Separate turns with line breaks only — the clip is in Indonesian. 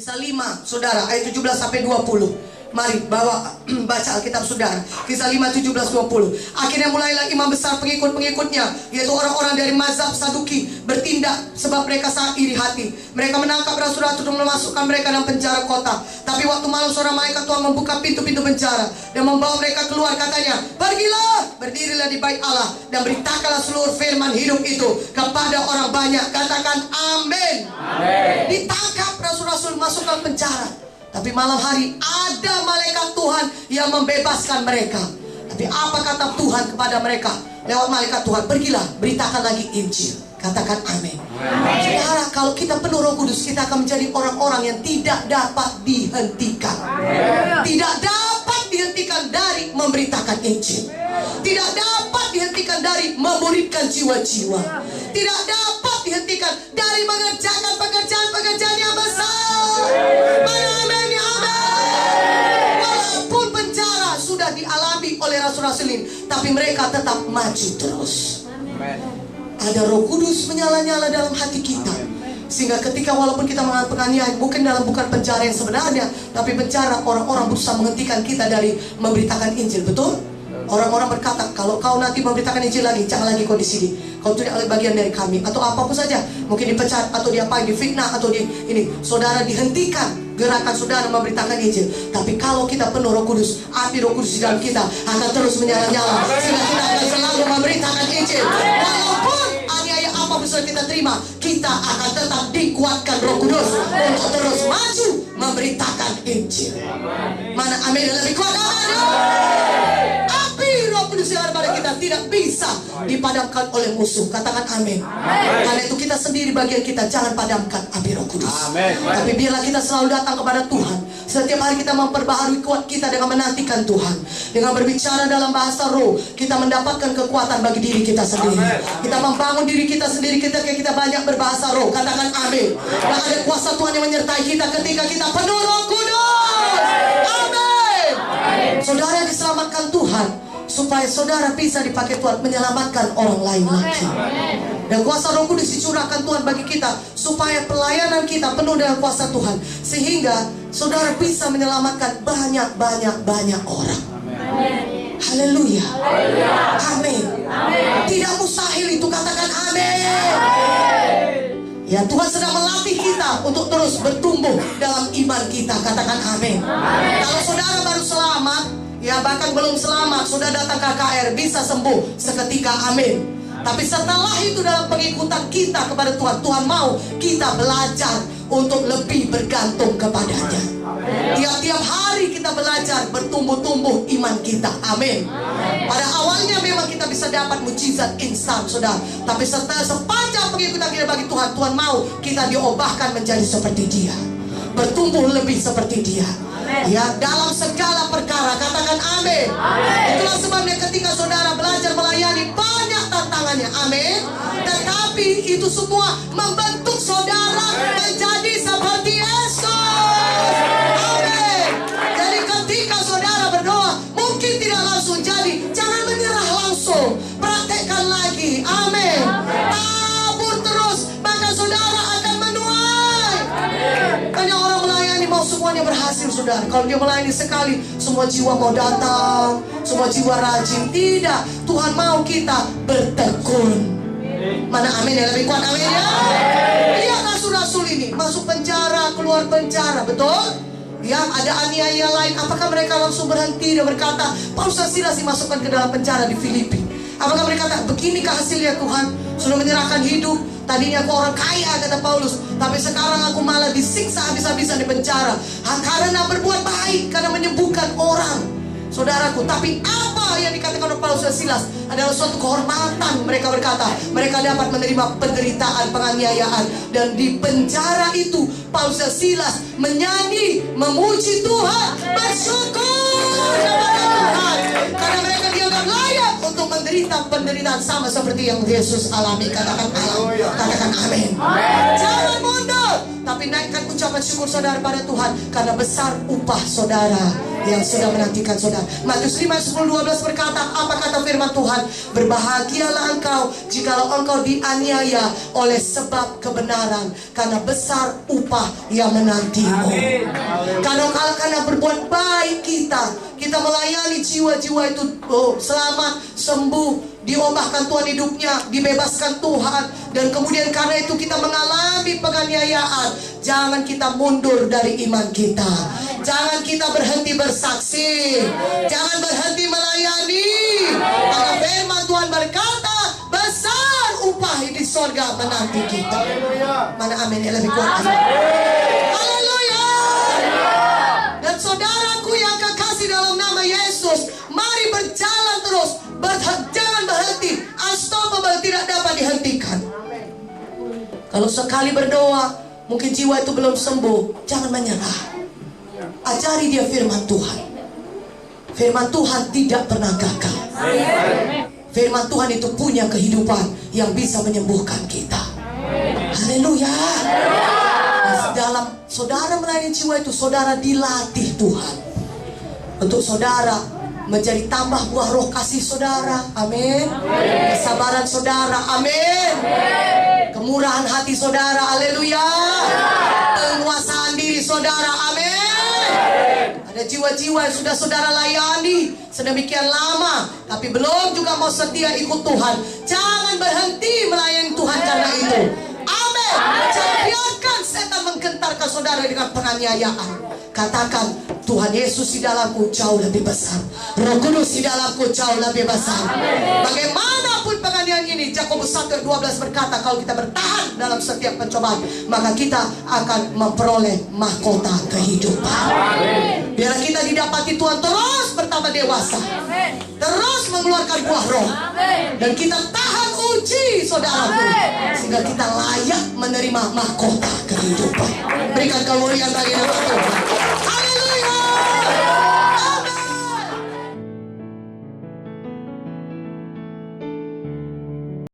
Kisah 5, saudara, ayat 17 sampai 20. Mari baca Alkitab saudara. Kisah 5, 17, 20. Akhirnya mulailah imam besar pengikut-pengikutnya, yaitu orang-orang dari mazhab Saduki, bertindak sebab mereka sangat iri hati. Mereka menangkap rasul-rasul dan memasukkan mereka dalam penjara kota. Tapi waktu malam seorang malaikat Tuhan membuka pintu-pintu penjara dan membawa mereka keluar, katanya, pergilah, berdirilah di bait Allah dan beritakanlah seluruh firman hidup itu kepada orang banyak. Katakan amin. Amin. Ditangkap rasul-rasul, masukkan penjara. Tapi malam hari ada malaikat Tuhan yang membebaskan mereka. Tapi apa kata Tuhan kepada mereka lewat malaikat Tuhan? Pergilah, beritakan lagi Injil. Katakan amin. Saudara, kalau kita penuh Roh Kudus, kita akan menjadi orang-orang yang tidak dapat dihentikan. Tidak dapat dihentikan dari memberitakan Injil. Tidak dapat dihentikan dari memuridkan jiwa-jiwa. Tidak dapat dihentikan dari mengerjakan pekerjaan-pekerjaan yang besar. Amin, amin. Walaupun penjara sudah dialami oleh rasul-rasul ini, tapi mereka tetap maju terus. Ada Roh Kudus menyala-nyala dalam hati kita, sehingga ketika walaupun kita mengalami penganiayaan, bukan penjara yang sebenarnya, tapi penjara orang-orang berusaha menghentikan kita dari memberitakan Injil. Betul? Orang-orang berkata, kalau kau nanti memberitakan Injil lagi, jangan lagi kau di sini. Kau tidak bagian dari kami, atau apapun saja. Mungkin dipecat, atau diapain, difitnah, atau ini. Saudara, dihentikan gerakan saudara memberitakan Injil. Tapi kalau kita penuh Roh Kudus, api Roh Kudus di dalam kita akan terus menyala-nyala, sehingga kita akan selalu memberitakan Injil. Walaupun aniaya apa besar kita terima, kita akan tetap dikuatkan Roh Kudus untuk terus maju memberitakan Injil. Mana amin yang lebih kuat? Api Roh Kudus yang ada pada kita tidak bisa dipadamkan oleh musuh. Katakan amin. Karena itu kita sendiri, bagian kita, jangan padamkan api Roh Kudus. Tapi biarlah kita selalu datang kepada Tuhan. Setiap hari kita memperbaharui kuat kita dengan menantikan Tuhan. Dengan berbicara dalam bahasa roh, kita mendapatkan kekuatan bagi diri kita sendiri. Kita membangun diri kita sendiri ketika kita banyak berbahasa roh. Katakan amin. Dan ada kuasa Tuhan yang menyertai kita ketika kita penuh Roh Kudus. Amin. Saudara yang diselamatkan Tuhan, supaya saudara bisa dipakai Tuhan menyelamatkan orang lain lagi. Dan kuasa Roh Kudus dicurahkan Tuhan bagi kita, supaya pelayanan kita penuh dengan kuasa Tuhan, sehingga saudara bisa menyelamatkan banyak orang. Haleluya. Amin. Tidak mustahil itu, katakan amin. Ya, Tuhan sedang melatih kita untuk terus bertumbuh dalam iman kita. Katakan amin. Kalau saudara baru selamat, ya bahkan belum selamat, sudah datang KKR, bisa sembuh seketika, amin. Tapi setelah itu dalam pengikutan kita kepada Tuhan, Tuhan mau kita belajar untuk lebih bergantung kepadanya. Tiap-tiap hari kita belajar bertumbuh-tumbuh iman kita, amin. Pada awalnya memang kita bisa dapat mujizat instan, saudara. Tapi sepanjang pengikutan kita bagi Tuhan, Tuhan mau kita diubahkan menjadi seperti Dia, bertumbuh lebih seperti Dia. Ya, dalam segala perkara, katakan amin. Itulah sebabnya ketika saudara belajar melayani, banyak tantangannya, amin. Tetapi itu semua membentuk saudara menjadi seperti Yesus, amin. Jadi ketika saudara berdoa, mungkin tidak langsung jadi, jangan menyerah langsung, praktekkan lagi, amin. Tabur terus, maka saudara akan menuai. Karena orang melayani mau semuanya berhasil, saudara. Kalau dia melayani sekali, semua jiwa mau datang, semua jiwa rajin. Tidak, Tuhan mau kita bertekun. Mana amin yang lebih kuat, amin ya. Lihat rasul-rasul ini masuk penjara, keluar penjara, betul? Ya, ada aniaya lain. Apakah mereka langsung berhenti dan berkata, Paulus dan Silas dimasukkan ke dalam penjara di Filipi? Apakah mereka kata, beginikah hasilnya Tuhan? Sudah menyerahkan hidup. Tadinya aku orang kaya, kata Paulus, tapi sekarang aku malah disiksa habis-habisan di penjara karena berbuat baik, karena menyembuhkan orang. Saudaraku, tapi apa yang dikatakan oleh Paulus dan Silas adalah suatu kehormatan. Mereka berkata, mereka dapat menerima penderitaan, penganiayaan. Dan di penjara itu, Paulus dan Silas menyanyi, memuji Tuhan, bersyukur kepada Tuhan, karena mereka dianggap layak untuk menderita penderitaan sama seperti yang Yesus alami. Katakan amin. Katakan amin. Jangan mundur, tapi naikkan ucapan syukur saudara pada Tuhan, karena besar upah saudara yang sudah menantikan saudara. Matius 5, 10, 12 berkata, apa kata kata firman Tuhan, berbahagialah engkau jikalau engkau dianiaya oleh sebab kebenaran, karena besar upah yang menantimu. Karena berbuat baik kita melayani jiwa-jiwa itu selamat, sembuh, diubahkan Tuhan hidupnya, dibebaskan Tuhan. Dan kemudian karena itu kita mengalami penganiayaan. Jangan kita mundur dari iman kita. Jangan kita berhenti bersaksi. Jangan berhenti melayani. Karena firman Tuhan berkata, besar upah di sorga menanti kita. Mana amin yang lebih kuat? Haleluya. Dan saudaraku yang kekasih dalam nama Yesus, mari berjalan terus. Jangan berhenti. Unstoppable, tidak dapat dihentikan. Kalau sekali berdoa, mungkin jiwa itu belum sembuh, jangan menyerah. Ajari dia firman Tuhan. Firman Tuhan tidak pernah gagal. Firman Tuhan itu punya kehidupan yang bisa menyembuhkan kita. Haleluya. Dalam saudara melayani jiwa itu, saudara dilatih Tuhan untuk saudara menjadi tambah buah roh kasih saudara. Amin. Kesabaran saudara. Amin. Kemurahan hati saudara. Haleluya. Penguasaan diri saudara. Amin. Ada jiwa-jiwa yang sudah saudara layani sedemikian lama, tapi belum juga mau setia ikut Tuhan. Jangan berhenti melayani Tuhan karena itu. Amin. Jangan biarkan setan menggentarkan saudara dengan penganiayaan. Katakan, Tuhan Yesus di dalamku jauh lebih besar. Roh Kudus di dalamku jauh lebih besar. Bagaimanapun penganiayaan ini, Yakobus 1:12 berkata, kalau kita bertahan dalam setiap pencobaan, maka kita akan memperoleh mahkota kehidupan. Biar kita didapati Tuhan terus bertambah dewasa, terus mengeluarkan buah roh, dan kita tahan uji saudaraku, sehingga kita layak menerima mahkota kehidupan. Berikan kemuliaan bagi nama Tuhan.